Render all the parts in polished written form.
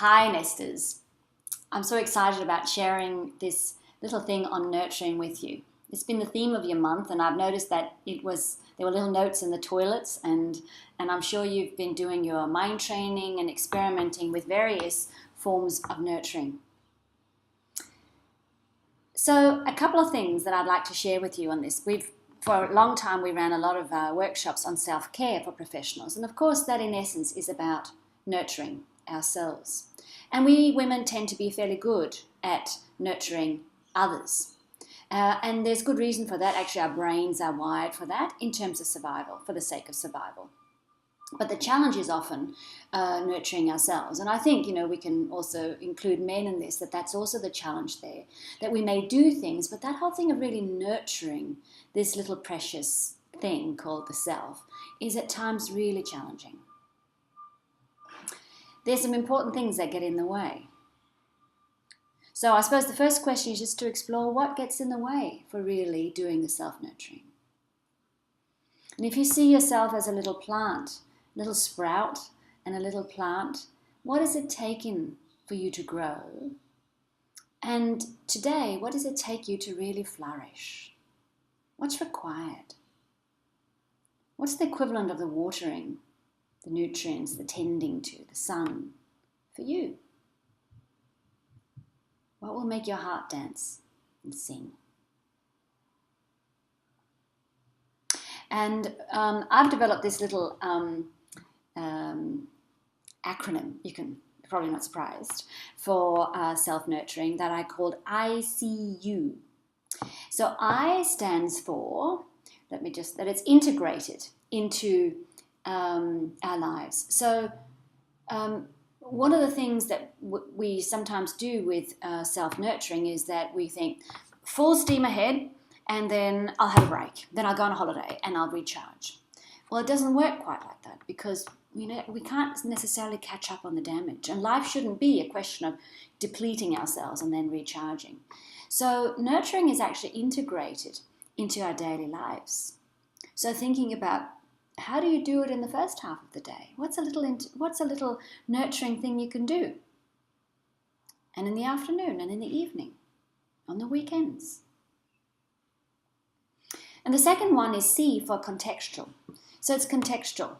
Hi Nesters. I'm so excited about sharing this little thing on nurturing with you. It's been the theme of your month, and I've noticed that there were little notes in the toilets, and I'm sure you've been doing your mind training and experimenting with various forms of nurturing. So a couple of things that I'd like to share with you on this. For a long time we ran a lot of workshops on self-care for professionals, and of course that in essence is about nurturing ourselves. And we women tend to be fairly good at nurturing others. And there's good reason for that. Actually, our brains are wired for that in terms of survival, for the sake of survival. But the challenge is often nurturing ourselves. And I think, we can also include men in this, that's also the challenge there, that we may do things, but that whole thing of really nurturing this little precious thing called the self is at times really challenging. There's some important things that get in the way. So I suppose the first question is just to explore what gets in the way for really doing the self-nurturing. And if you see yourself as a little plant, little sprout and a little plant, what is it taking for you to grow? And today, what does it take you to really flourish? What's required? What's the equivalent of the watering, the nutrients, the tending to, the sun for you? What will make your heart dance and sing? And I've developed this little acronym, you're probably not surprised, for self-nurturing that I called ICU. So I stands for, that it's integrated into our lives. So one of the things that we sometimes do with self-nurturing is that we think full steam ahead and then I'll have a break. Then I'll go on a holiday and I'll recharge. Well, it doesn't work quite like that because we can't necessarily catch up on the damage. And life shouldn't be a question of depleting ourselves and then recharging. So nurturing is actually integrated into our daily lives. So thinking about how do you do it in the first half of the day? What's a little nurturing thing you can do? And in the afternoon and in the evening, on the weekends. And the second one is C for contextual. So it's contextual.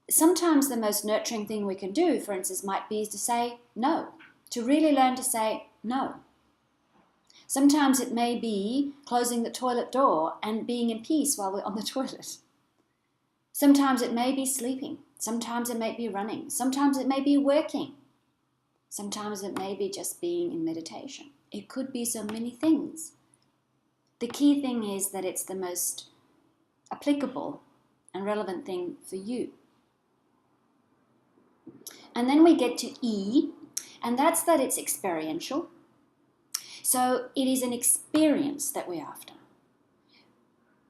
Sometimes the most nurturing thing we can do, for instance, might be to say no, to really learn to say no. Sometimes it may be closing the toilet door and being in peace while we're on the toilet. Sometimes it may be sleeping. Sometimes it may be running. Sometimes it may be working. Sometimes it may be just being in meditation. It could be so many things. The key thing is that it's the most applicable and relevant thing for you. And then we get to E, and that's that it's experiential. So it is an experience that we're after.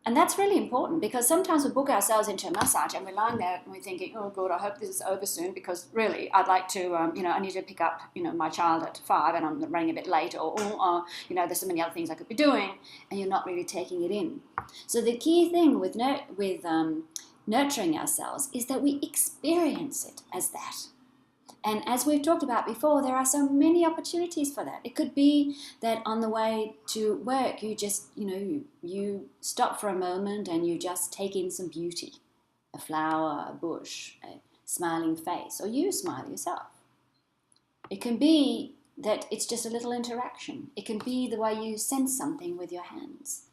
And that's really important because sometimes we book ourselves into a massage and we're lying there and we're thinking, oh God, I hope this is over soon because really I'd like to, I need to pick up, my child at 5 and I'm running a bit late or there's so many other things I could be doing and you're not really taking it in. So the key thing with nurturing ourselves is that we experience it as that. And as we've talked about before, there are so many opportunities for that. It could be that on the way to work, you just, you stop for a moment and you just take in some beauty. A flower, a bush, a smiling face, or you smile yourself. It can be that it's just a little interaction. It can be the way you sense something with your hands.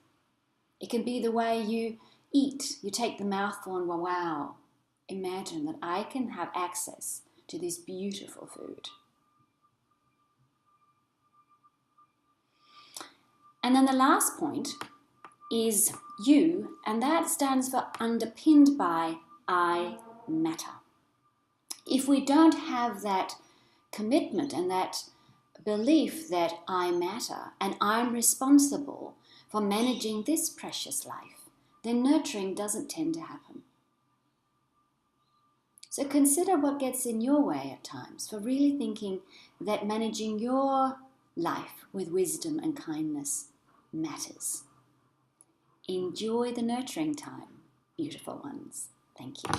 It can be the way you eat. You take the mouthful and wow, imagine that I can have access to this beautiful food. And then the last point is U, and that stands for underpinned by I matter. If we don't have that commitment and that belief that I matter and I'm responsible for managing this precious life, then nurturing doesn't tend to happen. So consider what gets in your way at times for really thinking that managing your life with wisdom and kindness matters. Enjoy the nurturing time, beautiful ones. Thank you.